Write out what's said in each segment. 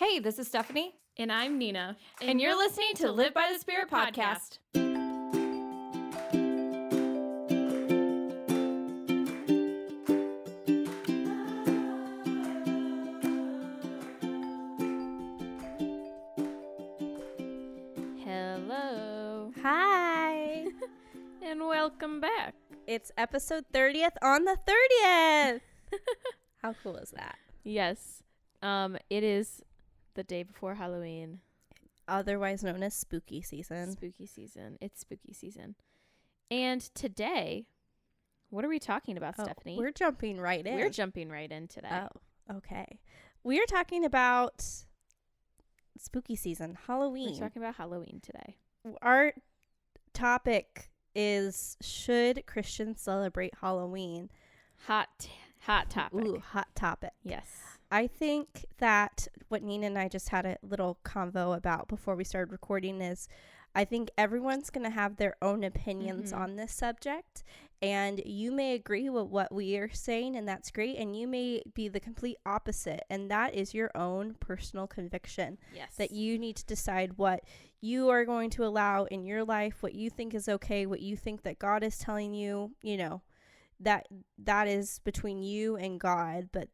Hey, this is Stephanie. And I'm Nina. And you're listening to Live by the Spirit podcast. Hello. Hi. And welcome back. It's episode 30th on the 30th. How cool is that? Yes. It is the day before Halloween. Otherwise known as spooky season. Spooky season. It's spooky season. And today, what are we talking about, Stephanie? We're jumping right in. We're jumping right in today. Oh, okay. We are talking about spooky season, Halloween. We're talking about Halloween today. Our topic is, should Christians celebrate Halloween? Hot topic. Ooh, hot topic. Yes. I think that what Nina and I just had a little convo about before we started recording is I think everyone's going to have their own opinions on this subject, and you may agree with what we are saying, and that's great, and you may be the complete opposite, and that is your own personal conviction. Yes. That you need to decide what you are going to allow in your life, what you think is okay, what you think that God is telling you, you know. That is between you and God, but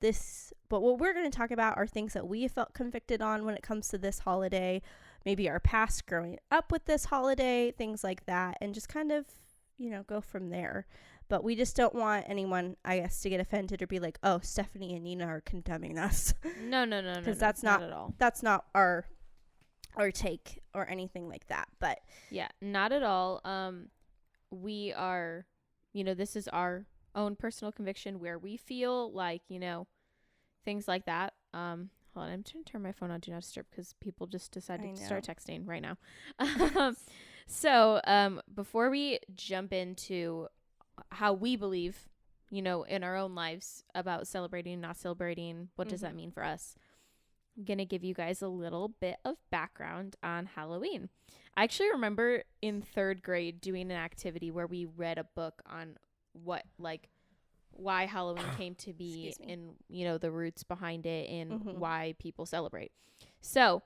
what we're going to talk about are things that we have felt convicted on when it comes to this holiday, maybe our past growing up with this holiday, things like that, and just kind of, go from there. But we just don't want anyone, I guess, to get offended or be like, oh, Stephanie and Nina are condemning us. No. Because that's not at all. That's not our take or anything like that. But yeah, not at all. We are, this is our own personal conviction where we feel like, things like that. Hold on, I'm trying to turn my phone on Do Not Disturb because people just decided to start texting right now. So before we jump into how we believe, in our own lives about celebrating, not celebrating, what does that mean for us? I'm going to give you guys a little bit of background on Halloween. I actually remember in 3rd grade doing an activity where we read a book on why Halloween came to be and, the roots behind it and why people celebrate. So,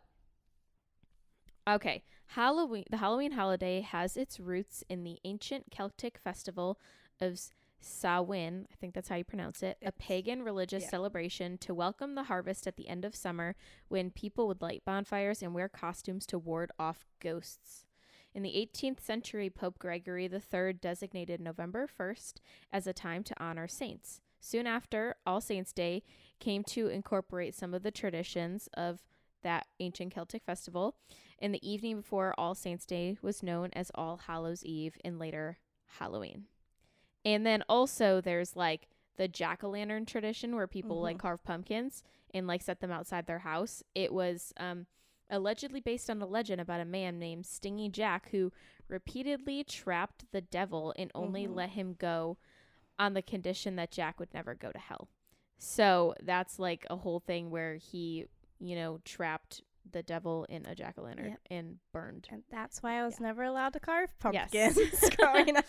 okay, the Halloween holiday has its roots in the ancient Celtic festival of Samhain, I think that's how you pronounce it, a pagan religious celebration to welcome the harvest at the end of summer when people would light bonfires and wear costumes to ward off ghosts. In the 18th century, Pope Gregory III designated November 1st as a time to honor saints. Soon after, All Saints' Day came to incorporate some of the traditions of that ancient Celtic festival, and the evening before All Saints' Day was known as All Hallows' Eve and later Halloween. And then also there's the jack-o'-lantern tradition where people carve pumpkins and set them outside their house. It was allegedly based on a legend about a man named Stingy Jack who repeatedly trapped the devil and only let him go on the condition that Jack would never go to hell. So that's a whole thing where he, trapped the devil in a jack-o'-lantern and burned. And that's why I was never allowed to carve pumpkins growing up.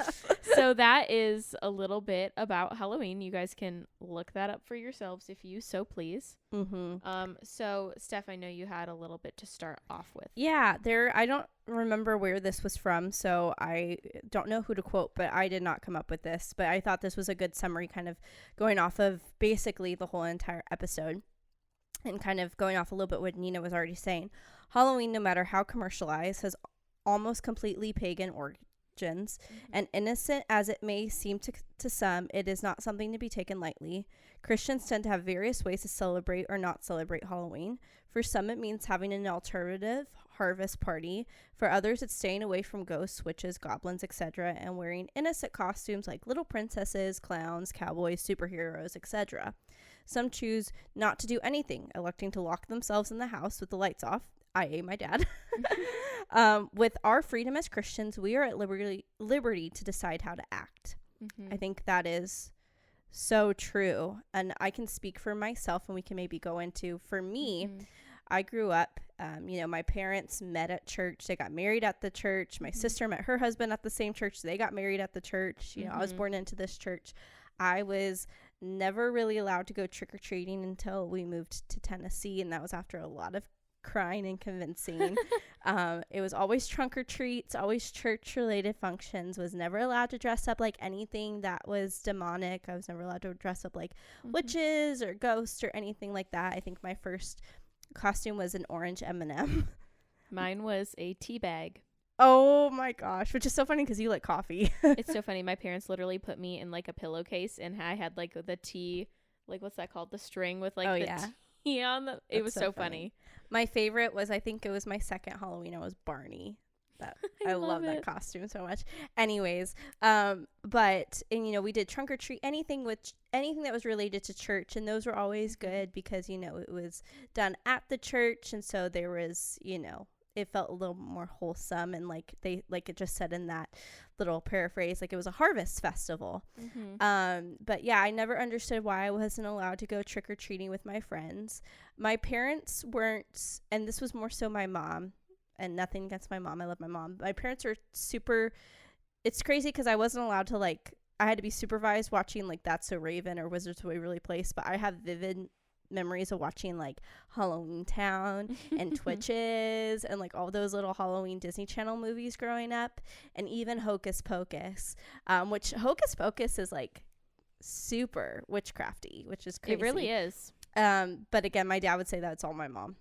So that is a little bit about Halloween. You guys can look that up for yourselves if you so please. So Steph, I know you had a little bit to start off with. Yeah, I don't remember where this was from, so I don't know who to quote, but I did not come up with this. But I thought this was a good summary, kind of going off of basically the whole entire episode. And kind of going off a little bit what Nina was already saying, Halloween, no matter how commercialized, has almost completely pagan origins. And innocent as it may seem to some, it is not something to be taken lightly. Christians tend to have various ways to celebrate or not celebrate Halloween. For some, it means having an alternative harvest party. For others, it's staying away from ghosts, witches, goblins, etc., and wearing innocent costumes like little princesses, clowns, cowboys, superheroes, etc. Some choose not to do anything, electing to lock themselves in the house with the lights off, i.e. my dad. With our freedom as Christians, we are at liberty to decide how to act. I think that is so true. And I can speak for myself, and we can maybe go into, for me, I grew up, my parents met at church. They got married at the church. My sister met her husband at the same church. They got married at the church. I was born into this church. I was never really allowed to go trick-or-treating until we moved to Tennessee, and that was after a lot of crying and convincing. It was always trunk or treats, always church related functions. Was never allowed to dress up like anything that was demonic. I was never allowed to dress up like witches or ghosts or anything like that. I think my first costume was an orange M&M. Mine was a tea bag. Oh my gosh, which is so funny because you like coffee. It's so funny. My parents literally put me in like a pillowcase, and I had like the tea, like what's that called? The string with like tea on the. It was so funny. My favorite was, I think it was my second Halloween. I was Barney. That I love that costume so much. Anyways, but and we did trunk or treat, anything that was related to church, and those were always good because it was done at the church, and so there was it felt a little more wholesome, and like it just said in that little paraphrase, like it was a harvest festival. But yeah, I never understood why I wasn't allowed to go trick-or-treating with my friends. My parents weren't, and this was more so my mom, and nothing against my mom, I love my mom. My parents are super, it's crazy because I wasn't allowed to I had to be supervised watching like That's So Raven or Wizards of Waverly Place, but I have vivid memories of watching like Halloween Town and Twitches and like all those little Halloween Disney Channel movies growing up, and even Hocus Pocus, which Hocus Pocus is like super witchcrafty, which is crazy. It really is. But again, my dad would say that it's all my mom.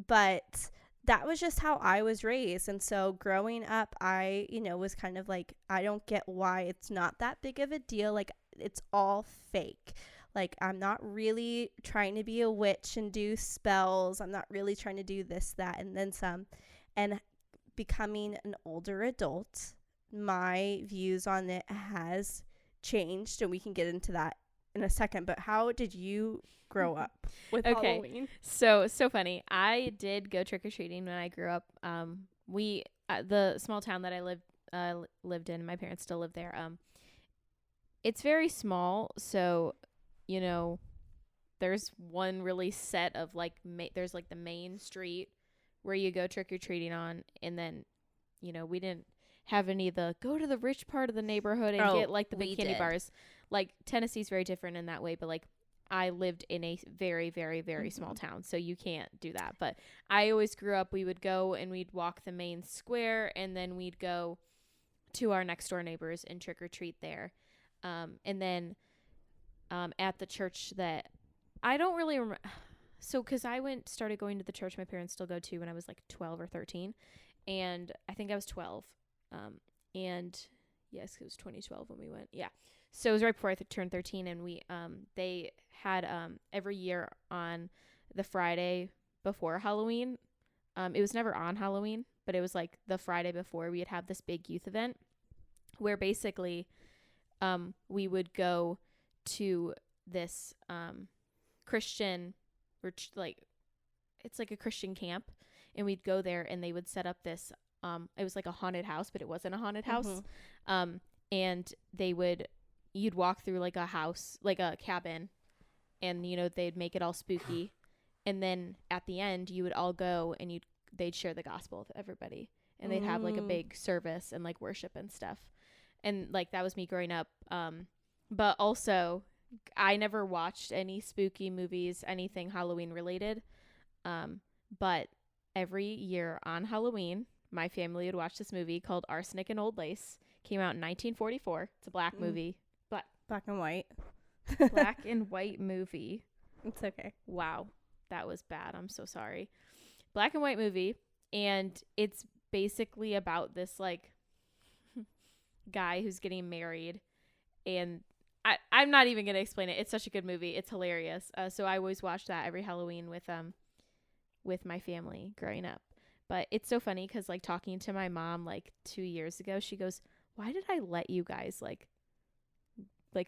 But that was just how I was raised. And so growing up, I was kind of like, I don't get why it's not that big of a deal. Like, it's all fake. Like, I'm not really trying to be a witch and do spells. I'm not really trying to do this, that, and then some. And becoming an older adult, my views on it has changed, and we can get into that in a second. But how did you grow up with Halloween? So funny. I did go trick-or-treating when I grew up. We the small town that I lived in, my parents still live there. It's very small, so there's one really set of like there's like the main street where you go trick-or-treating on, and then we didn't have any of the go to the rich part of the neighborhood and get like the big candy bars. Like, Tennessee's very different in that way, but like I lived in a very, very, very small town, so you can't do that. But I always grew up, we would go and we'd walk the main square, and then we'd go to our next door neighbors and trick-or-treat there. And then at the church that I don't really remember. So, because I started going to the church my parents still go to when I was like 12 or 13. And I think I was 12. And yes, it was 2012 when we went. Yeah. So it was right before I turned 13. And they had every year on the Friday before Halloween. It was never on Halloween, but it was like the Friday before, we'd have this big youth event where basically we would go to this Christian, like, it's like a Christian camp, and we'd go there, and they would set up this it was like a haunted house, but it wasn't a haunted house. And you'd walk through like a house, like a cabin, and they'd make it all spooky, and then at the end you would all go and they'd share the gospel with everybody, and they'd have like a big service and like worship and stuff. And like that was me growing up. But also, I never watched any spooky movies, anything Halloween related. But every year on Halloween, my family would watch this movie called Arsenic and Old Lace. Came out in 1944. It's a black movie. Black and white. Black and white movie. It's okay. Wow. That was bad. I'm so sorry. Black and white movie. And it's basically about this like guy who's getting married, and I'm not even gonna explain it. It's such a good movie. It's hilarious. So I always watch that every Halloween with my family growing up. But it's so funny because like talking to my mom like 2 years ago, she goes, "Why did I let you guys like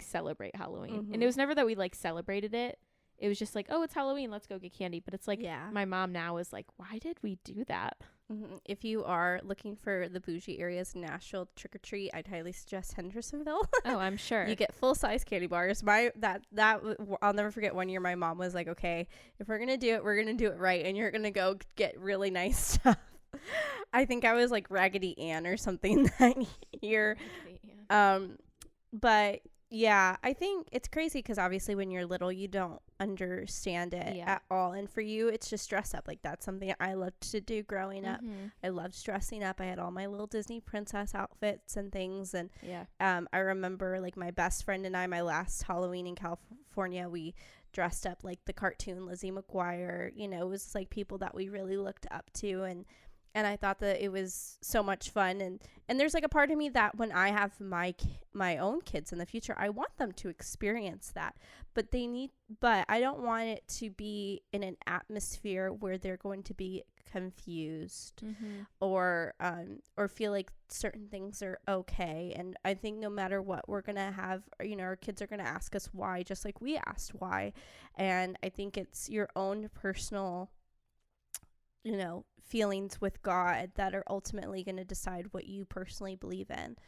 celebrate Halloween?" And it was never that we like celebrated it. It was just like, oh, it's Halloween, let's go get candy. But it's like, my mom now is like, why did we do that? If you are looking for the bougie areas in Nashville trick-or-treat, I'd highly suggest Hendersonville. Oh, I'm sure. You get full-size candy bars. I'll never forget one year my mom was like, okay, if we're going to do it, we're going to do it right. And you're going to go get really nice stuff. I think I was like Raggedy Ann or something that year. But yeah, I think it's crazy because obviously when you're little, you don't understand it Yeah. at all. And for you, it's just dress up. Like, that's something I loved to do growing up. Mhm. I loved dressing up. I had all my little Disney princess outfits and things. And Yeah. I remember, like, my best friend and I, my last Halloween in California, we dressed up like the cartoon Lizzie McGuire. You know, it was like people that we really looked up to. And I thought that it was so much fun. And there's like a part of me that when I have my own kids in the future, I want them to experience that. But I don't want it to be in an atmosphere where they're going to be confused or feel like certain things are okay. And I think no matter what, we're gonna have, you know, our kids are gonna ask us why, just like we asked why. And I think it's your own personal, you know, feelings with God that are ultimately going to decide what you personally believe in.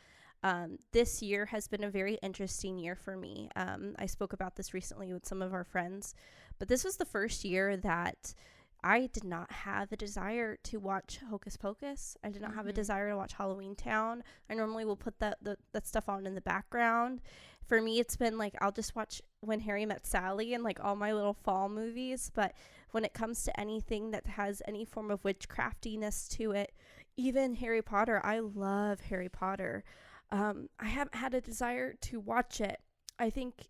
This year has been a very interesting year for me. I spoke about this recently with some of our friends, but this was the first year that I did not have a desire to watch Hocus Pocus. I did not have a desire to watch Halloween Town. I normally will put that stuff on in the background. For me, it's been like, I'll just watch When Harry Met Sally and like all my little fall movies. But when it comes to anything that has any form of witchcraftiness to it, even Harry Potter, I love Harry Potter. I haven't had a desire to watch it. I think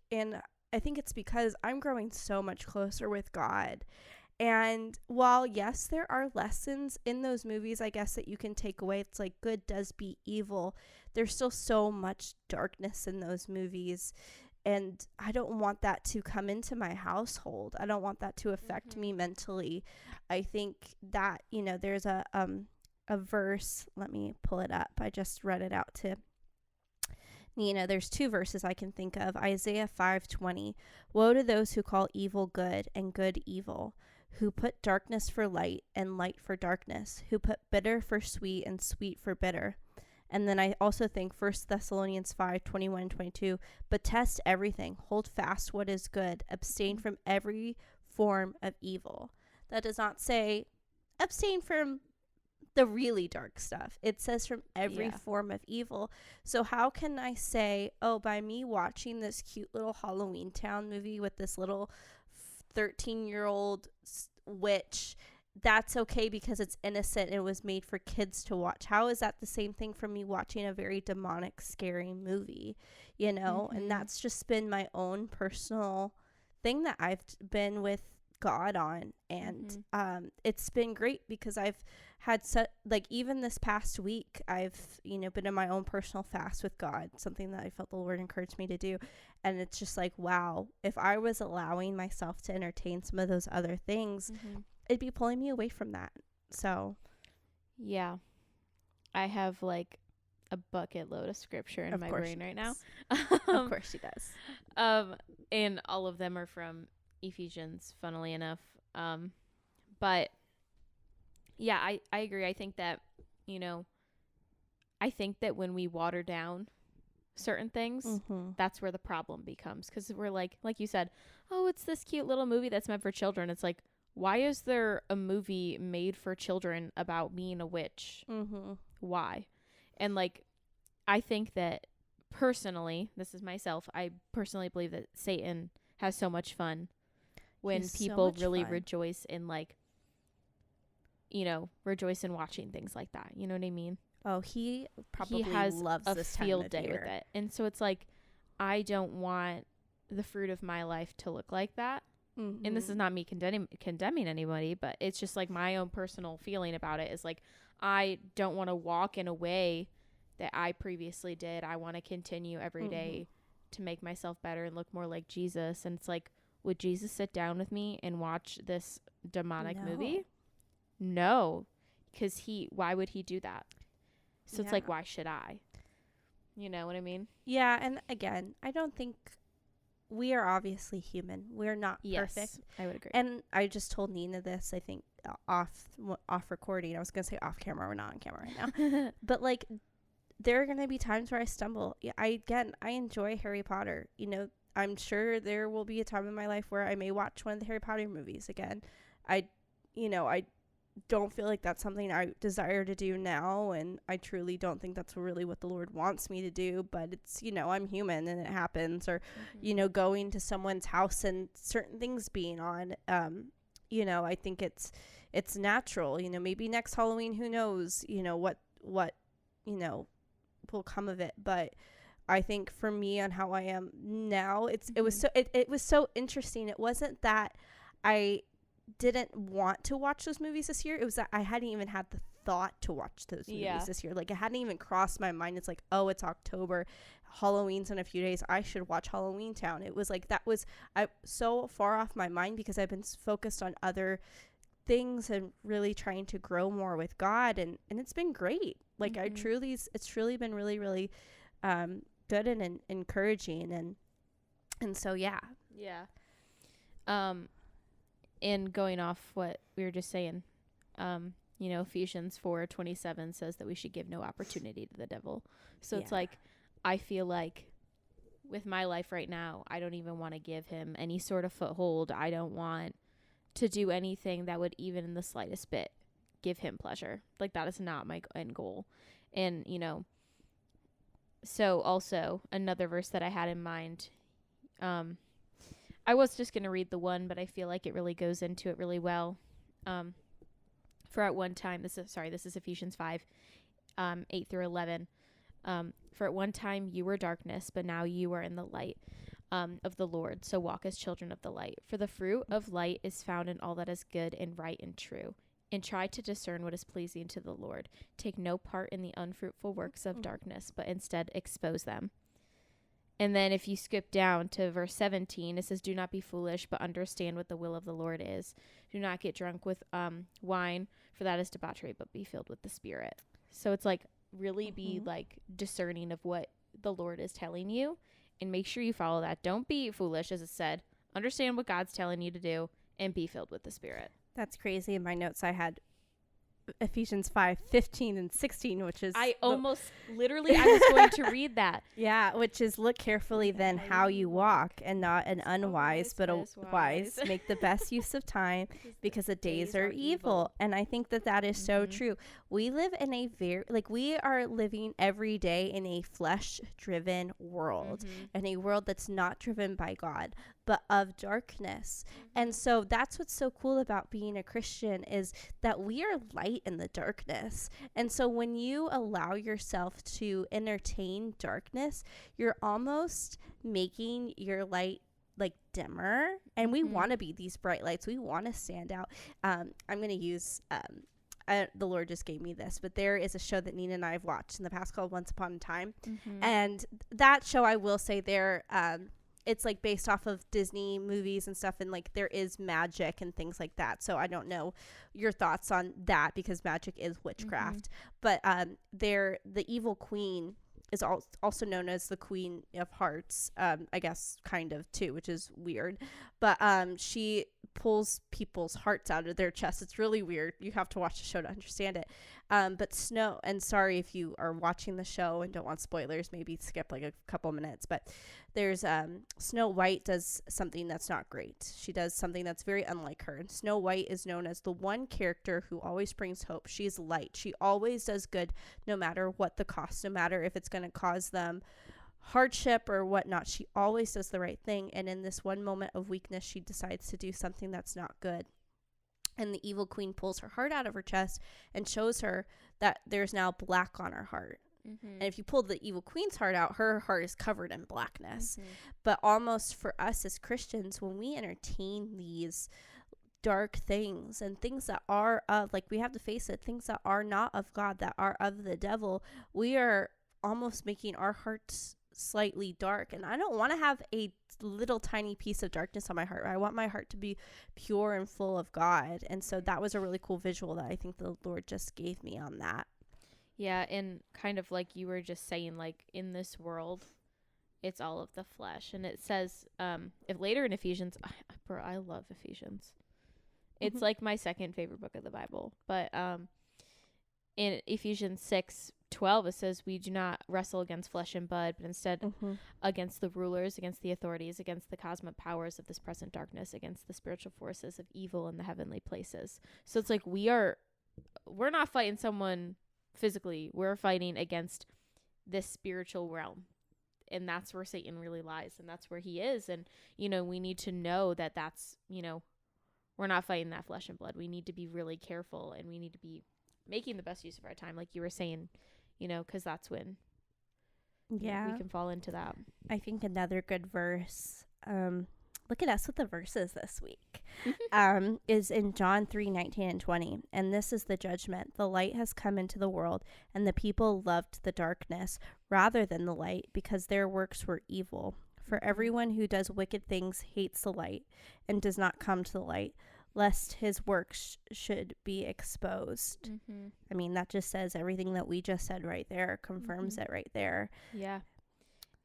it's because I'm growing so much closer with God. And while, yes, there are lessons in those movies, I guess, that you can take away. It's like good does beat evil. There's still so much darkness in those movies. And I don't want that to come into my household. I don't want that to affect me mentally. I think that, you know, there's a verse. Let me pull it up. I just read it out to Nina. There's two verses I can think of. Isaiah 5:20. Woe to those who call evil good and good evil, who put darkness for light and light for darkness, who put bitter for sweet and sweet for bitter. And then I also think 1 Thessalonians 5:21-22, but test everything, hold fast what is good, abstain from every form of evil. That does not say abstain from the really dark stuff. It says from every form of evil. So how can I say, oh, by me watching this cute little Halloween Town movie with this little 13-year-old witch, that's okay because it's innocent and it was made for kids to watch? How is that the same thing for me watching a very demonic, scary movie, you know? And that's just been my own personal thing that I've been with God on. And it's been great because I've had like even this past week, I've, you know, been in my own personal fast with God, something that I felt the Lord encouraged me to do. And it's just like, wow, if I was allowing myself to entertain some of those other things, it'd be pulling me away from that. So yeah, I have like a bucket load of scripture in my brain right now. Of course she does. And all of them are from Ephesians, funnily enough. But yeah, I agree. I think that, you know, I think that when we water down certain things, that's where the problem becomes. Because we're like you said, oh, it's this cute little movie that's meant for children. It's like, why is there a movie made for children about being a witch? Why? And like, I think that personally, this is myself, I personally believe that Satan has so much fun when people really rejoice in, like, you know, rejoice in watching things like that. You know what I mean? Oh, he probably loves a this time field of day year with it. And so it's like, I don't want the fruit of my life to look like that. And this is not me condemning anybody, but it's just like my own personal feeling about it is like, I don't want to walk in a way that I previously did. I want to continue every day to make myself better and look more like Jesus. And it's like, would Jesus sit down with me and watch this demonic movie? No, because why would he do that? So it's like, why should I? You know what I mean? Yeah. And again, I don't think we are obviously human. We're not perfect. I would agree. And I just told Nina this, I think off recording. I was going to say off camera. We're not on camera right now. But like, there are going to be times where I stumble. Yeah, I enjoy Harry Potter. You know, I'm sure there will be a time in my life where I may watch one of the Harry Potter movies again. don't feel like that's something I desire to do now, and I truly don't think that's really what the Lord wants me to do, but it's, you know, I'm human and it happens. Or you know, going to someone's house and certain things being on, you know, I think it's natural. You know, maybe next Halloween, who knows, you know, what you know will come of it. But I think for me, on how I am now, it was so interesting. It wasn't that I didn't want to watch those movies this year. It was that I hadn't even had the thought to watch those movies this year. Like, it hadn't even crossed my mind. It's like, oh, it's October, Halloween's in a few days, I should watch Halloween Town. It was like, that was so far off my mind, because I've been focused on other things and really trying to grow more with God, and it's been great. Like, it's truly been really, really good and encouraging, and so yeah. And going off what we were just saying, you know, Ephesians 4:27 says that we should give no opportunity to the devil. So it's like, I feel like with my life right now, I don't even want to give him any sort of foothold. I don't want to do anything that would even in the slightest bit give him pleasure. Like, that is not my end goal. And, you know, so also another verse that I had in mind, I was just going to read the one, but I feel like it really goes into it really well. For at one time, this is Ephesians 5, 8 through 11. For at one time you were darkness, but now you are in the light of the Lord. So walk as children of the light. For the fruit of light is found in all that is good and right and true. And try to discern what is pleasing to the Lord. Take no part in the unfruitful works of darkness, but instead expose them. And then if you skip down to verse 17, it says, do not be foolish, but understand what the will of the Lord is. Do not get drunk with wine, for that is debauchery, but be filled with the Spirit. So it's like, really be like discerning of what the Lord is telling you, and make sure you follow that. Don't be foolish, as it said. Understand what God's telling you to do, and be filled with the Spirit. That's crazy. In my notes, I had Ephesians 5:15 and 16, which is I was going to read that. Yeah, which is, look carefully then how you walk, and not an unwise, but a wise. Make the best use of time, because the days are evil. And I think that is so true. We live in we are living every day in a flesh-driven world, and a world that's not driven by God, but of darkness. And so that's what's so cool about being a Christian, is that we are light in the darkness. And so when you allow yourself to entertain darkness, you're almost making your light like dimmer. And we want to be these bright lights. We want to stand out. I'm going to use the Lord just gave me this, but there is a show that Nina and I have watched in the past called Once Upon a Time. And that show, I will say, it's like based off of Disney movies and stuff, and like there is magic and things like that. So I don't know your thoughts on that, because magic is witchcraft. But the evil queen is also known as the Queen of Hearts, I guess, kind of too, which is weird. But she pulls people's hearts out of their chests. It's really weird. You have to watch the show to understand it. But Snow, and sorry if you are watching the show and don't want spoilers, maybe skip like a couple minutes, but there's Snow White does something that's not great. She does something that's very unlike her. And Snow White is known as the one character who always brings hope. She's light. She always does good, no matter what the cost, no matter if it's going to cause them hardship or whatnot. She always does the right thing. And in this one moment of weakness, she decides to do something that's not good. And the evil queen pulls her heart out of her chest and shows her that there's now black on her heart. And if you pull the evil queen's heart out, her heart is covered in blackness. But almost for us as Christians, when we entertain these dark things and things that are of, like, we have to face it, things that are not of God, that are of the devil, we are almost making our hearts slightly dark. And I don't want to have a little tiny piece of darkness on my heart. I want my heart to be pure and full of God. And so that was a really cool visual that I think the Lord just gave me on that. Yeah, and kind of like you were just saying, like, in this world, it's all of the flesh. And it says, if later in Ephesians, I love Ephesians. It's like my second favorite book of the Bible. But in Ephesians 6, 12, it says, we do not wrestle against flesh and blood, but instead against the rulers, against the authorities, against the cosmic powers of this present darkness, against the spiritual forces of evil in the heavenly places. So it's like we're not fighting someone physically. We're fighting against this spiritual realm. And that's where Satan really lies. And that's where he is. And, you know, we need to know that that's, you know, we're not fighting that flesh and blood. We need to be really careful, and we need to be making the best use of our time, like you were saying, you know, because that's when we can fall into that. I think another good verse, look at us with the verses this week, is in John 3:19-20. And this is the judgment. The light has come into the world, and the people loved the darkness rather than the light, because their works were evil. For everyone who does wicked things hates the light and does not come to the light, lest his works should be exposed. I mean, that just says everything that we just said right there, confirms it right there. Yeah.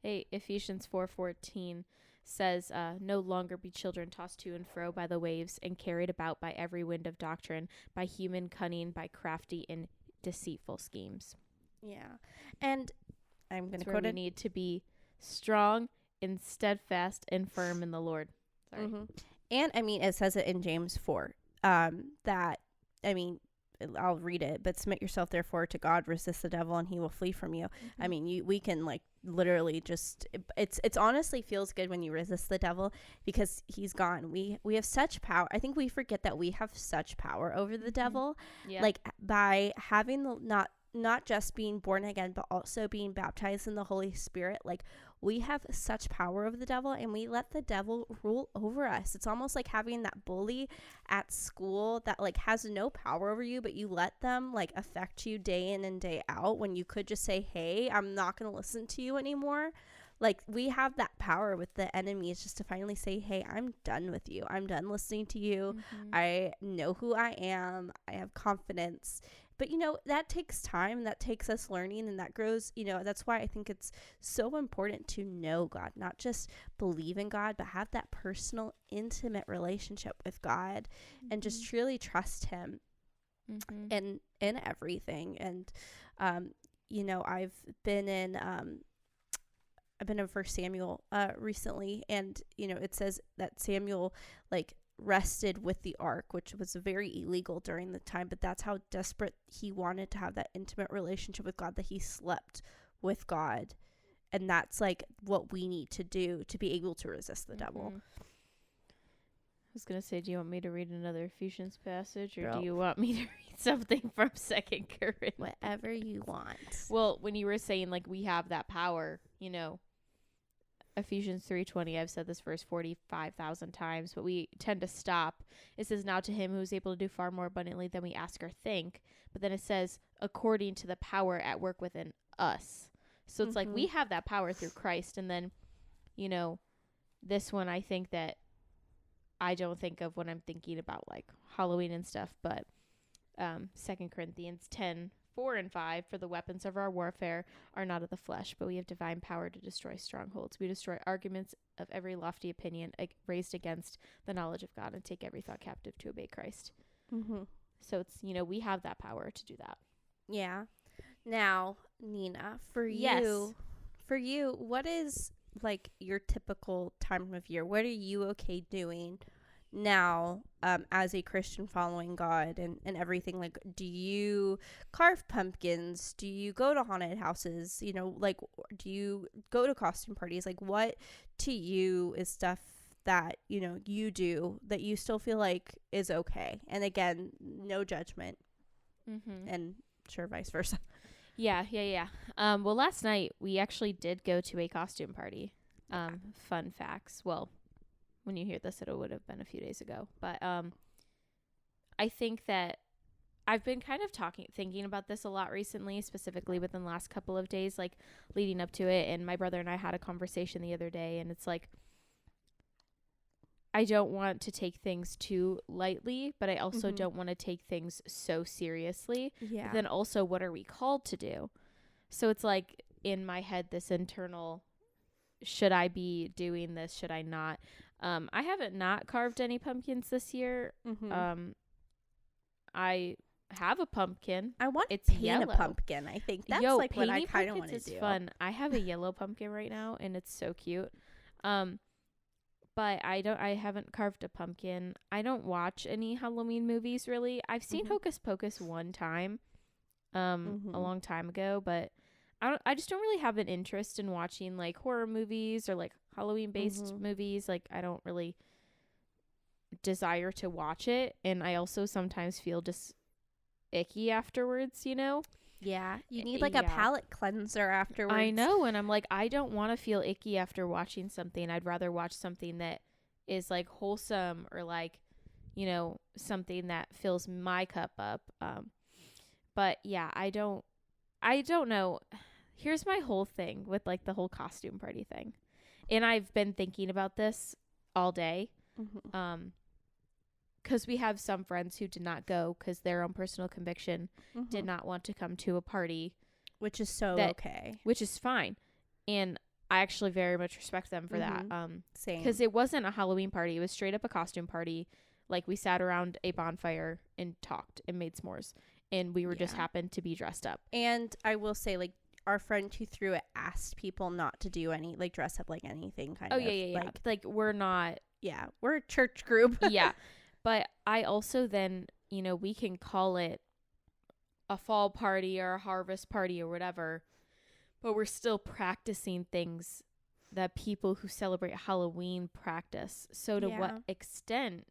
Hey, Ephesians 4:14 says, no longer be children tossed to and fro by the waves and carried about by every wind of doctrine, by human cunning, by crafty and deceitful schemes. Yeah. And I'm going to quote it. We need to be strong and steadfast and firm in the Lord. Sorry. And, I mean, it says it in James 4, that, I mean, I'll read it, but submit yourself, therefore, to God, resist the devil, and he will flee from you. I mean, we can, like, literally just, it's honestly feels good when you resist the devil, because he's gone. We have such power. I think we forget that we have such power over the devil, like, by having not just being born again, but also being baptized in the Holy Spirit. Like, we have such power over the devil, and we let the devil rule over us. It's almost like having that bully at school that, like, has no power over you, but you let them, like, affect you day in and day out, when you could just say, hey, I'm not going to listen to you anymore. Like, we have that power with the enemy, is just to finally say, hey, I'm done with you. I'm done listening to you. I know who I am. I have confidence. But, you know, that takes time. That takes us learning, and that grows, you know, that's why I think it's so important to know God, not just believe in God, but have that personal, intimate relationship with God, and just truly trust him in everything. And, you know, I've been in 1 Samuel recently, and, you know, it says that Samuel, like, rested with the ark, which was very illegal during the time, but that's how desperate he wanted to have that intimate relationship with God, that he slept with God. And that's, like, what we need to do to be able to resist the devil. I was gonna say, do you want me to read another Ephesians passage, or do you want me to read something from 2 Corinthians? Whatever you want. Well, when you were saying, like, we have that power, you know, Ephesians 3:20, I've said this verse 45,000 times, but we tend to stop. It says, now to him who is able to do far more abundantly than we ask or think. But then it says, according to the power at work within us. So it's like we have that power through Christ. And then, you know, this one I think that I don't think of when I'm thinking about, like, Halloween and stuff, but 2 Corinthians 10:4-5, for the weapons of our warfare are not of the flesh, but we have divine power to destroy strongholds. We destroy arguments of every lofty opinion raised against the knowledge of God, and take every thought captive to obey Christ. So it's, you know, we have that power to do that. Yeah. Now, Nina, for you, what is, like, your typical time of year? What are you okay doing now, as a Christian following God and everything? Like, do you carve pumpkins? Do you go to haunted houses? You know, like, do you go to costume parties? Like, what to you is stuff that, you know, you do that you still feel like is okay? And again, no judgment. And sure, vice versa. Yeah. Well, last night we actually did go to a costume party. Fun facts. Well, when you hear this, it would have been a few days ago. But I think that I've been kind of thinking about this a lot recently, specifically within the last couple of days, like leading up to it. And my brother and I had a conversation the other day, and it's like, I don't want to take things too lightly, but I also don't want to take things so seriously. Yeah. But then also, what are we called to do? So it's like in my head, this internal, should I be doing this? Should I not? I haven't not carved any pumpkins this year. I have a pumpkin. I want It's paint yellow. a pumpkin. I think that's like what I kind of want to do. Fun. I have a yellow pumpkin right now, and it's so cute. But I haven't carved a pumpkin. I don't watch any Halloween movies really. I've seen Hocus Pocus one time, a long time ago, but I just don't really have an interest in watching like horror movies or like Halloween based movies. Like I don't really desire to watch it, and I also sometimes feel just icky afterwards, you know? Yeah, you need like a palate cleanser afterwards. I know, and I'm like, I don't want to feel icky after watching something. I'd rather watch something that is like wholesome or like, you know, something that fills my cup up. But yeah, I don't know. Here's my whole thing with like the whole costume party thing. And I've been thinking about this all day. Because we have some friends who did not go because their own personal conviction did not want to come to a party. Which is okay. Which is fine. And I actually very much respect them for that. Same. Because it wasn't a Halloween party. It was straight up a costume party. Like we sat around a bonfire and talked and made s'mores. And we were just happened to be dressed up. And I will say, like, our friend who threw it asked people not to do any, like, dress up like anything kind of. Oh, yeah. Like, we're not. Yeah, we're a church group. Yeah. But I also then, you know, we can call it a fall party or a harvest party or whatever, but we're still practicing things that people who celebrate Halloween practice. So to what extent,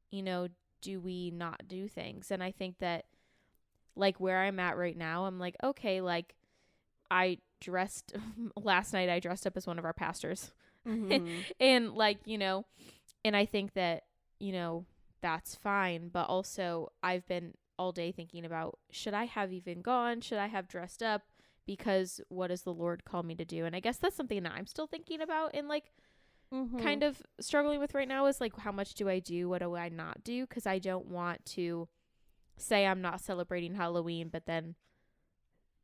you know, do we not do things? And I think that, like, where I'm at right now, I'm like, okay, like, last night I dressed up as one of our pastors. And, like, you know, and I think that, you know, that's fine. But also I've been all day thinking about, should I have even gone? Should I have dressed up? Because what does the Lord call me to do? And I guess that's something that I'm still thinking about and like kind of struggling with right now is like, how much do I do? What do I not do? Because I don't want to say I'm not celebrating Halloween, but then,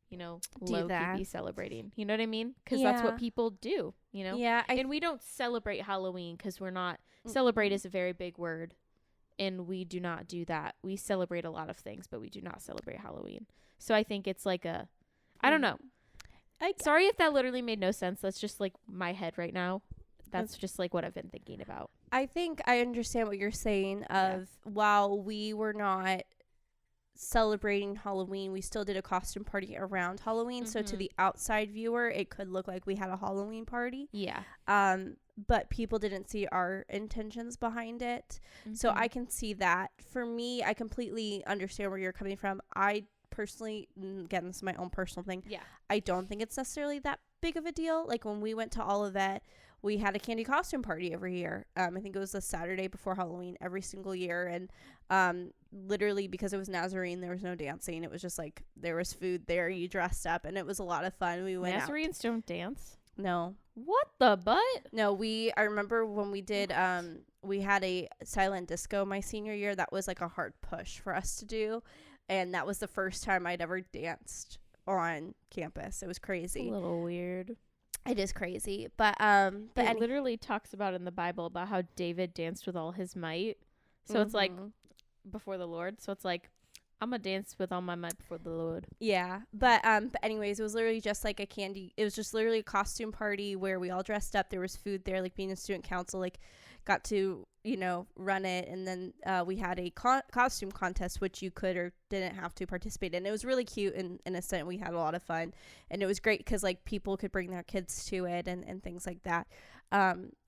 you know, low-key be celebrating. You know what I mean? Because that's what people do, you know? Yeah. And we don't celebrate Halloween because we're not, celebrate is a very big word. And we do not do that. We celebrate a lot of things, but we do not celebrate Halloween. So I think it's like I don't know. Sorry if that literally made no sense. That's just like my head right now. That's just like what I've been thinking about. I think I understand what you're saying while we were not celebrating Halloween, we still did a costume party around Halloween. So to the outside viewer, it could look like we had a Halloween party. Yeah. But people didn't see our intentions behind it. So I can see that. For me, I completely understand where you're coming from. I personally, again, this is my own personal thing. Yeah. I don't think it's necessarily that big of a deal. Like when we went to Olivet, we had a candy costume party every year. I think it was the Saturday before Halloween every single year. And literally because it was Nazarene, there was no dancing. It was just like there was food there. You dressed up and it was a lot of fun. We went Nazarenes don't dance? No. What the butt? No, I remember when we did, we had a silent disco my senior year. That was like a hard push for us to do. And that was the first time I'd ever danced on campus. It was crazy. A little weird. It is crazy. But it literally talks about in the Bible about how David danced with all his might. So it's like before the Lord. So it's like, I'm gonna dance with all my might before the Lord. Yeah. But anyways, it was literally just like it was just literally a costume party where we all dressed up. There was food there, like being a student council, like got to, you know, run it. And then we had a costume contest, which you could or didn't have to participate in. It was really cute and innocent. We had a lot of fun. And it was great because like people could bring their kids to it and things like that.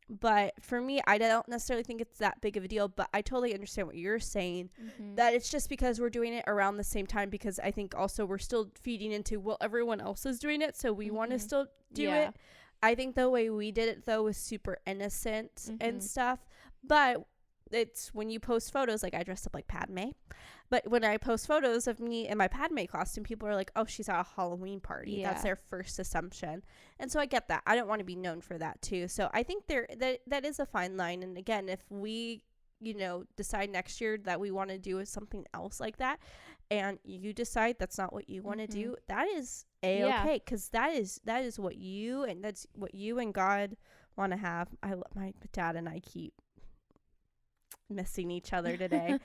But for me, I don't necessarily think it's that big of a deal, but I totally understand what you're saying, that it's just because we're doing it around the same time, because I think also we're still feeding into, well, everyone else is doing it, so we want to still do it. I think the way we did it, though, was super innocent and stuff, but it's when you post photos, like I dressed up like Padme, but when I post photos of me in my Padme costume, people are like, oh, she's at a Halloween party. That's their first assumption. And so I get that. I don't want to be known for that too. So I think that is a fine line. And again, if we, you know, decide next year that we want to do something else like that, and you decide that's not what you want to do, that is A-okay, because that is what you and God want to have. My dad and I keep missing each other today.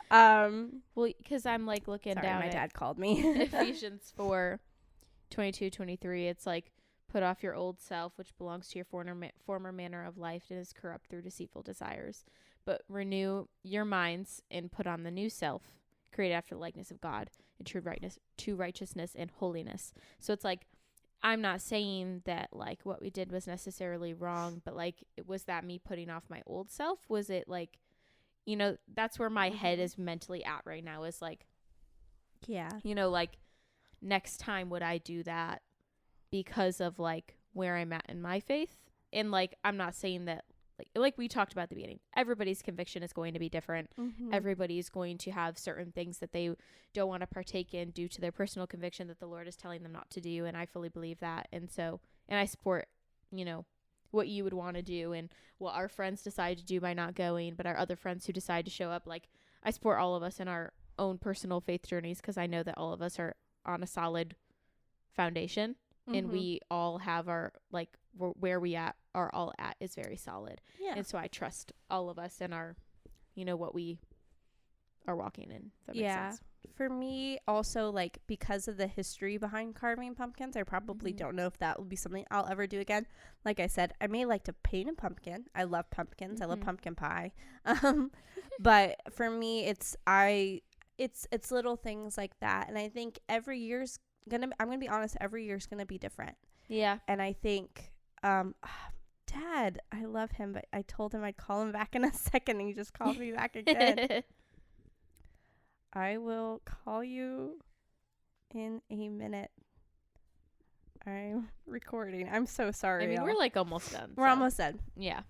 Well, because I'm like looking Sorry, down my at dad called me. Ephesians 4:22-23. It's like, put off your old self, which belongs to your former manner of life and is corrupt through deceitful desires. But renew your minds and put on the new self, created after the likeness of God, in true righteousness and holiness. So it's like, I'm not saying that like what we did was necessarily wrong, but like, was that me putting off my old self? Was it like, you know, that's where my head is mentally at right now, is like, Yeah. you know, like, next time would I do that because of like where I'm at in my faith? And like, I'm not saying that like we talked about at the beginning, everybody's conviction is going to be different. Everybody's going to have certain things that they don't want to partake in due to their personal conviction that the Lord is telling them not to do. And I fully believe that. And so, and I support, you know, what you would want to do and what our friends decide to do by not going, but our other friends who decide to show up, like, I support all of us in our own personal faith journeys, because I know that all of us are on a solid foundation. And we all have our, like, where we are all at is very solid. Yeah. And so I trust all of us in our, you know, what we are walking in. If that makes sense. For me, also, like, because of the history behind carving pumpkins, I probably don't know if that will be something I'll ever do again. Like I said, I may like to paint a pumpkin. I love pumpkins. I love pumpkin pie. But for me, it's little things like that. And I think every year's I'm gonna be honest, every year's gonna be different. Yeah. And I think Dad, I love him, but I told him I'd call him back in a second, and he just called me back again. I will call you in a minute. I'm recording. I'm so sorry. I mean, we're like almost done. We're almost done. Yeah.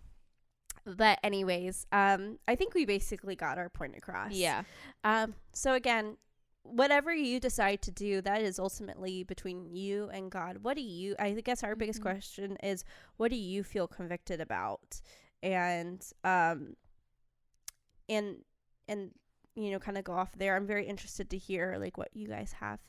But anyways, I think we basically got our point across. Yeah. So again, whatever you decide to do, that is ultimately between you and God. I guess our biggest question is, what do you feel convicted about? And you know, kind of go off there. I'm very interested to hear like what you guys have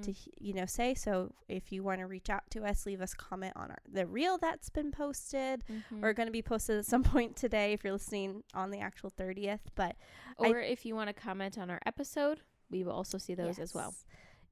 to, you know, say. So if you want to reach out to us, leave us a comment on the reel that's been posted or going to be posted at some point today if you're listening on the actual 30th. But if you want to comment on our episode, we will also see those as well.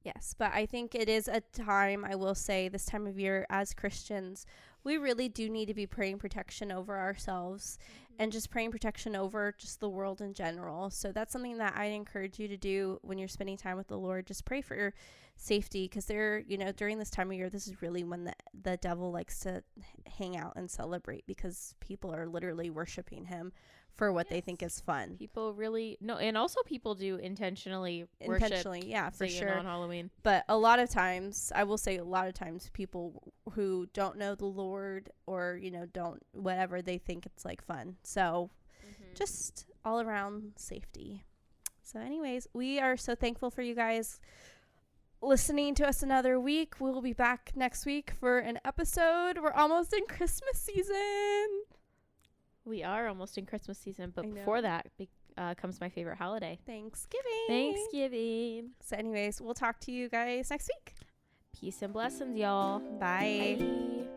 Yes, but I think it is a time, I will say, this time of year as Christians, we really do need to be praying protection over ourselves and just praying protection over just the world in general. So that's something that I encourage you to do when you're spending time with the Lord. Just pray for your safety, because during this time of year, this is really when the devil likes to hang out and celebrate, because people are literally worshiping him for what they think is fun. People really and also people do intentionally worship, yeah, for Satan sure, on Halloween. But a lot of times, I will say, people who don't know the Lord or don't whatever, they think it's like fun. So just all around safety. So anyways, we are so thankful for you guys listening to us another week. We'll be back next week for an episode. We're almost in Christmas season. We are almost in Christmas season, but before that comes my favorite holiday, Thanksgiving. So anyways, we'll talk to you guys next week. Peace and blessings, y'all. Bye.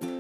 Bye.